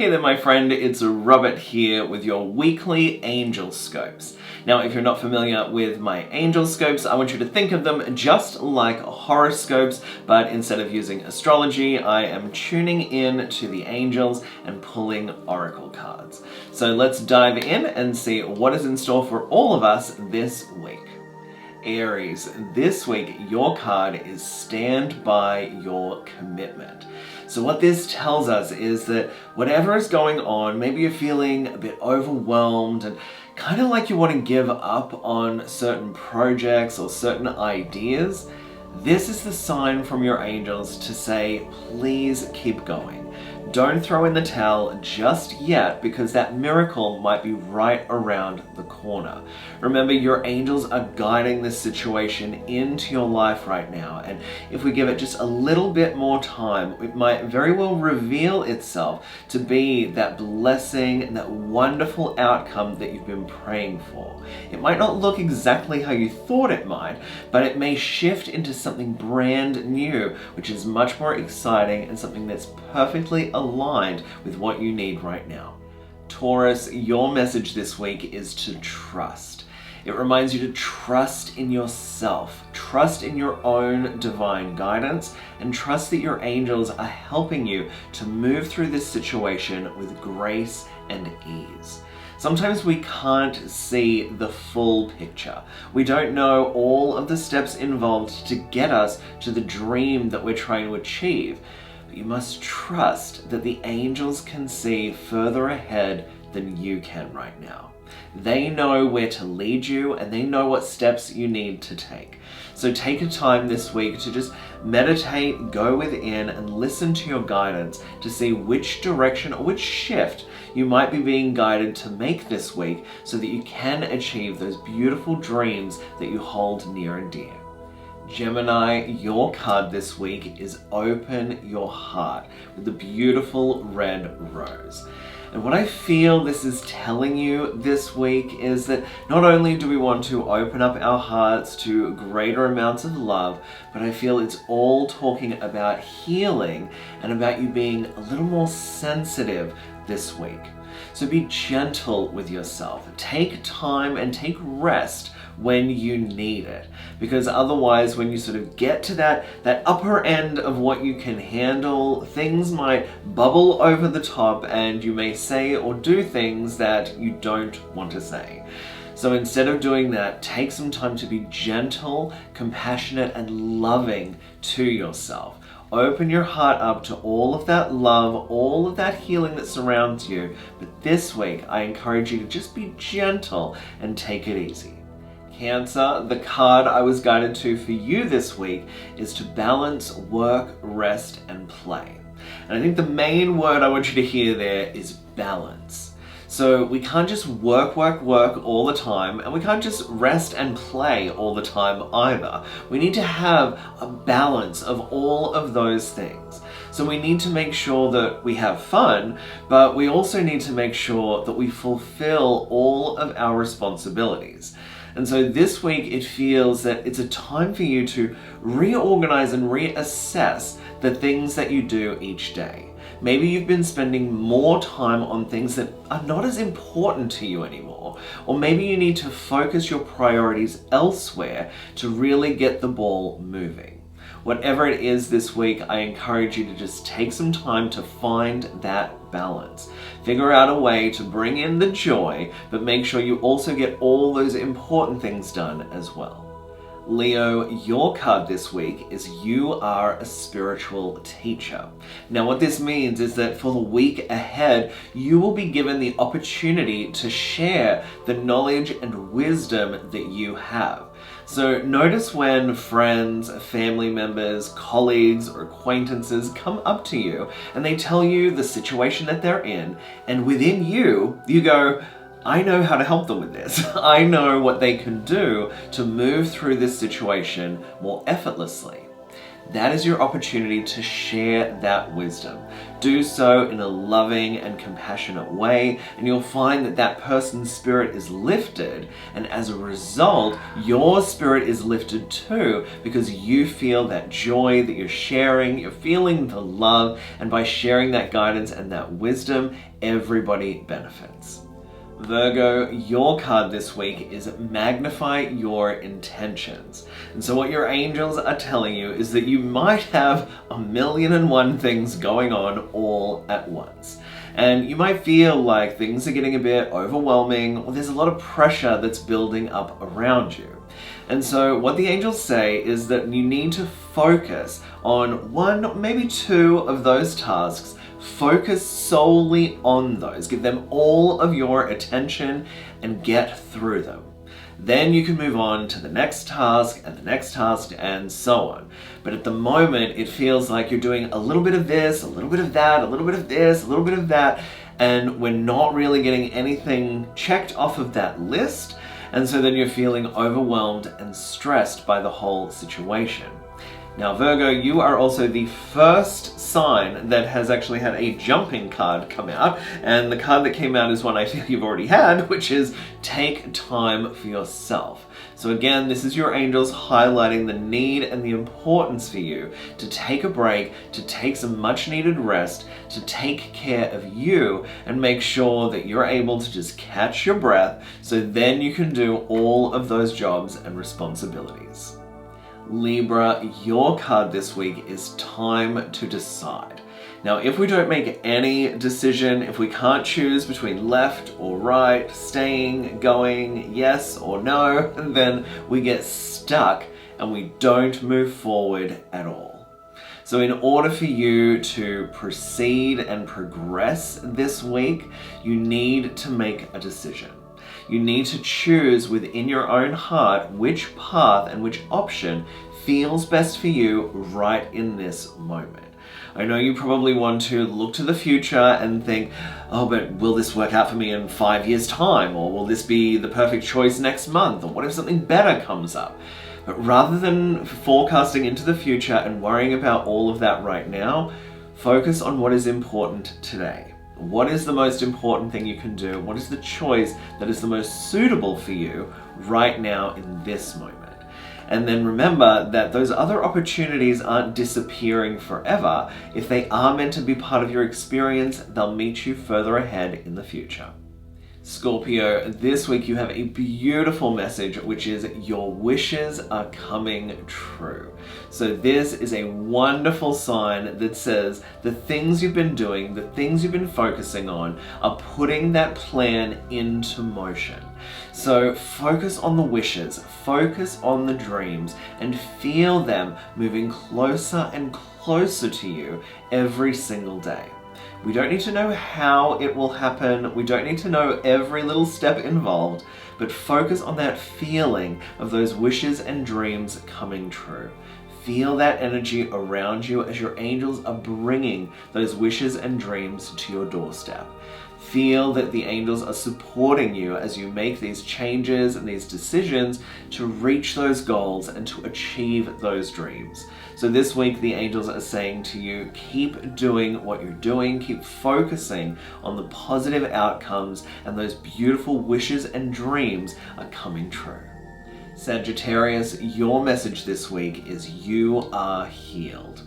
Hey there my friend, it's Robert here with your weekly Angelscopes. Now if you're not familiar with my Angelscopes, I want you to think of them just like horoscopes, but instead of using astrology, I am tuning in to the angels and pulling oracle cards. So let's dive in and see what is in store for all of us this week. Aries, this week your card is stand by your commitment. So what this tells us is that whatever is going on, maybe you're feeling a bit overwhelmed and kind of like you want to give up on certain projects or certain ideas, this is the sign from your angels to say, please keep going. Don't throw in the towel just yet because that miracle might be right around the corner. Remember, your angels are guiding this situation into your life right now, and if we give it just a little bit more time, it might very well reveal itself to be that blessing and that wonderful outcome that you've been praying for. It might not look exactly how you thought it might, but it may shift into something brand new, which is much more exciting and something that's perfectly aligned with what you need right now. Taurus, your message this week is to trust. It reminds you to trust in yourself, trust in your own divine guidance, and trust that your angels are helping you to move through this situation with grace and ease. Sometimes we can't see the full picture. We don't know all of the steps involved to get us to the dream that we're trying to achieve. But you must trust that the angels can see further ahead than you can right now. They know where to lead you and they know what steps you need to take. So take a time this week to just meditate, go within and listen to your guidance to see which direction or which shift you might be being guided to make this week so that you can achieve those beautiful dreams that you hold near and dear. Gemini, your card this week is open your heart with the beautiful red rose. And what I feel this is telling you this week is that not only do we want to open up our hearts to greater amounts of love, but I feel it's all talking about healing and about you being a little more sensitive this week. So be gentle with yourself. Take time and take rest when you need it, because otherwise when you sort of get to that upper end of what you can handle, things might bubble over the top and you may say or do things that you don't want to say. So instead of doing that, take some time to be gentle, compassionate and loving to yourself. Open your heart up to all of that love, all of that healing that surrounds you. But this week, I encourage you to just be gentle and take it easy. Cancer, the card I was guided to for you this week is to balance work, rest, and play. And I think the main word I want you to hear there is balance. So we can't just work all the time, and we can't just rest and play all the time either. We need to have a balance of all of those things. So we need to make sure that we have fun, but we also need to make sure that we fulfill all of our responsibilities. And so this week it feels that it's a time for you to reorganize and reassess the things that you do each day. Maybe you've been spending more time on things that are not as important to you anymore. Or maybe you need to focus your priorities elsewhere to really get the ball moving. Whatever it is this week, I encourage you to just take some time to find that balance. Figure out a way to bring in the joy, but make sure you also get all those important things done as well. Leo, your card this week is you are a spiritual teacher. Now what this means is that for the week ahead, you will be given the opportunity to share the knowledge and wisdom that you have. So notice when friends, family members, colleagues, or acquaintances come up to you and they tell you the situation that they're in, and within you, you go, I know how to help them with this. I know what they can do to move through this situation more effortlessly. that is your opportunity to share that wisdom. Do so in a loving and compassionate way, and you'll find that that person's spirit is lifted, and as a result, your spirit is lifted too, because you feel that joy that you're sharing, you're feeling the love, and by sharing that guidance and that wisdom, everybody benefits. Virgo, your card this week is magnify your intentions. And so what your angels are telling you is that you might have 1,000,001 things going on all at once. And you might feel like things are getting a bit overwhelming, or there's a lot of pressure that's building up around you. And so what the angels say is that you need to focus on one, maybe two of those tasks. Focus solely on those. Give them all of your attention and get through them. Then you can move on to the next task and the next task and so on. But at the moment, it feels like you're doing a little bit of this, a little bit of that, a little bit of this, a little bit of that, and we're not really getting anything checked off of that list. And so then you're feeling overwhelmed and stressed by the whole situation. Now Virgo, you are also the first sign that has actually had a jumping card come out, and the card that came out is one I feel you've already had, which is take time for yourself. So again, this is your angels highlighting the need and the importance for you to take a break, to take some much needed rest, to take care of you and make sure that you're able to just catch your breath so then you can do all of those jobs and responsibilities. Libra, your card this week is time to decide. Now, if we don't make any decision, if we can't choose between left or right, staying, going, yes or no, then we get stuck and we don't move forward at all. So in order for you to proceed and progress this week, you need to make a decision. You need to choose within your own heart which path and which option feels best for you right in this moment. I know you probably want to look to the future and think, oh, but will this work out for me in 5 years' time? Or will this be the perfect choice next month? Or what if something better comes up? But rather than forecasting into the future and worrying about all of that right now, focus on what is important today. What is the most important thing you can do? What is the choice that is the most suitable for you right now in this moment? And then remember that those other opportunities aren't disappearing forever. If they are meant to be part of your experience, they'll meet you further ahead in the future. Scorpio, this week you have a beautiful message, which is your wishes are coming true. So this is a wonderful sign that says the things you've been doing, the things you've been focusing on, are putting that plan into motion. So focus on the wishes, focus on the dreams, and feel them moving closer and closer to you every single day. We don't need to know how it will happen. We don't need to know every little step involved, but focus on that feeling of those wishes and dreams coming true. Feel that energy around you as your angels are bringing those wishes and dreams to your doorstep. Feel that the angels are supporting you as you make these changes and these decisions to reach those goals and to achieve those dreams. So this week, the angels are saying to you, keep doing what you're doing, keep focusing on the positive outcomes, and those beautiful wishes and dreams are coming true. Sagittarius, your message this week is you are healed.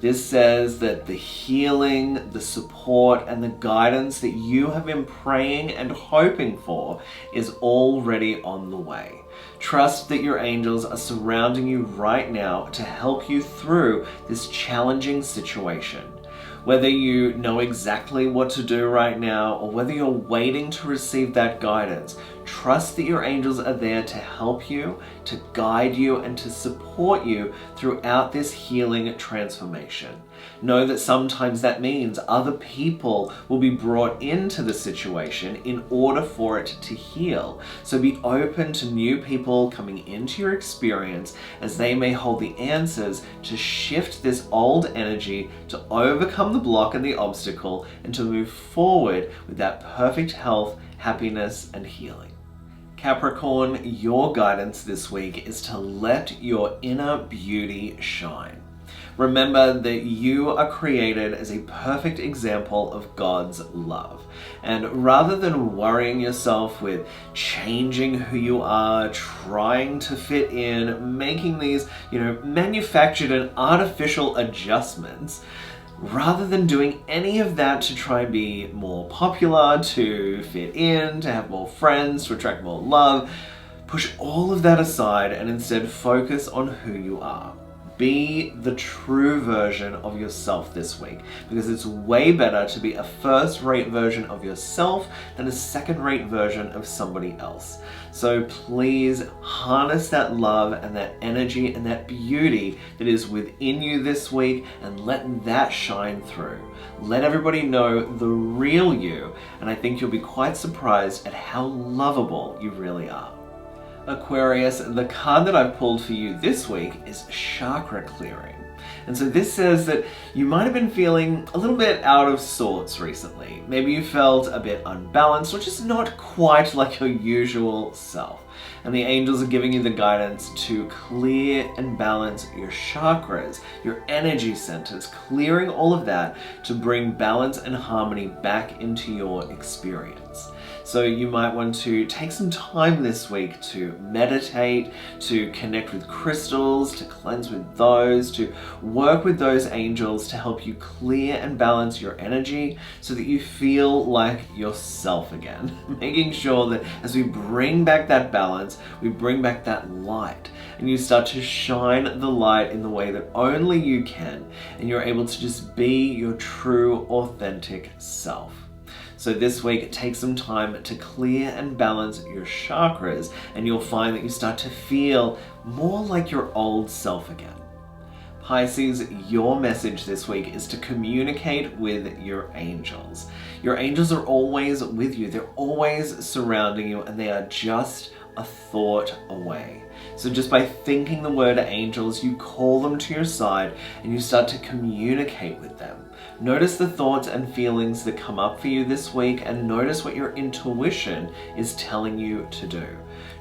This says that the healing, the support, and the guidance that you have been praying and hoping for is already on the way. Trust that your angels are surrounding you right now to help you through this challenging situation. Whether you know exactly what to do right now or whether you're waiting to receive that guidance, trust that your angels are there to help you, to guide you, and to support you throughout this healing transformation. Know that sometimes that means other people will be brought into the situation in order for it to heal. So be open to new people coming into your experience as they may hold the answers to shift this old energy, to overcome the block and the obstacle, and to move forward with that perfect health, happiness, and healing. Capricorn, your guidance this week is to let your inner beauty shine. Remember that you are created as a perfect example of God's love. And rather than worrying yourself with changing who you are, trying to fit in, making these, manufactured and artificial adjustments, rather than doing any of that to try and be more popular, to fit in, to have more friends, to attract more love, push all of that aside and instead focus on who you are. Be the true version of yourself this week, because it's way better to be a first-rate version of yourself than a second-rate version of somebody else. So please harness that love and that energy and that beauty that is within you this week and let that shine through. Let everybody know the real you, and I think you'll be quite surprised at how lovable you really are. Aquarius, the card that I've pulled for you this week is chakra clearing. And so this says that you might have been feeling a little bit out of sorts recently. Maybe you felt a bit unbalanced, or just not quite like your usual self. And the angels are giving you the guidance to clear and balance your chakras, your energy centers, clearing all of that to bring balance and harmony back into your experience. So you might want to take some time this week to meditate, to connect with crystals, to cleanse with those, to work with those angels to help you clear and balance your energy so that you feel like yourself again. Making sure that as we bring back that balance, we bring back that light, and you start to shine the light in the way that only you can, and you're able to just be your true, authentic self. So this week, take some time to clear and balance your chakras, and you'll find that you start to feel more like your old self again. Pisces, your message this week is to communicate with your angels. Your angels are always with you. They're always surrounding you, and they are just a thought away. So just by thinking the word angels, you call them to your side and you start to communicate with them. Notice the thoughts and feelings that come up for you this week, and notice what your intuition is telling you to do.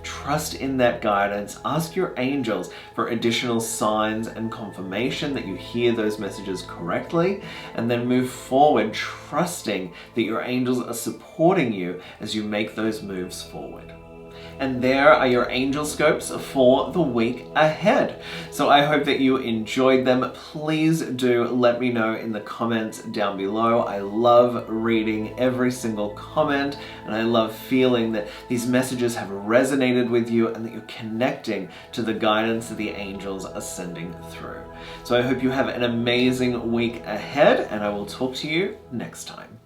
Trust in that guidance. Ask your angels for additional signs and confirmation that you hear those messages correctly, and then move forward trusting that your angels are supporting you as you make those moves forward. And there are your Angelscopes for the week ahead. So I hope that you enjoyed them. Please do let me know in the comments down below. I love reading every single comment, and I love feeling that these messages have resonated with you and that you're connecting to the guidance that the angels are sending through. So I hope you have an amazing week ahead, and I will talk to you next time.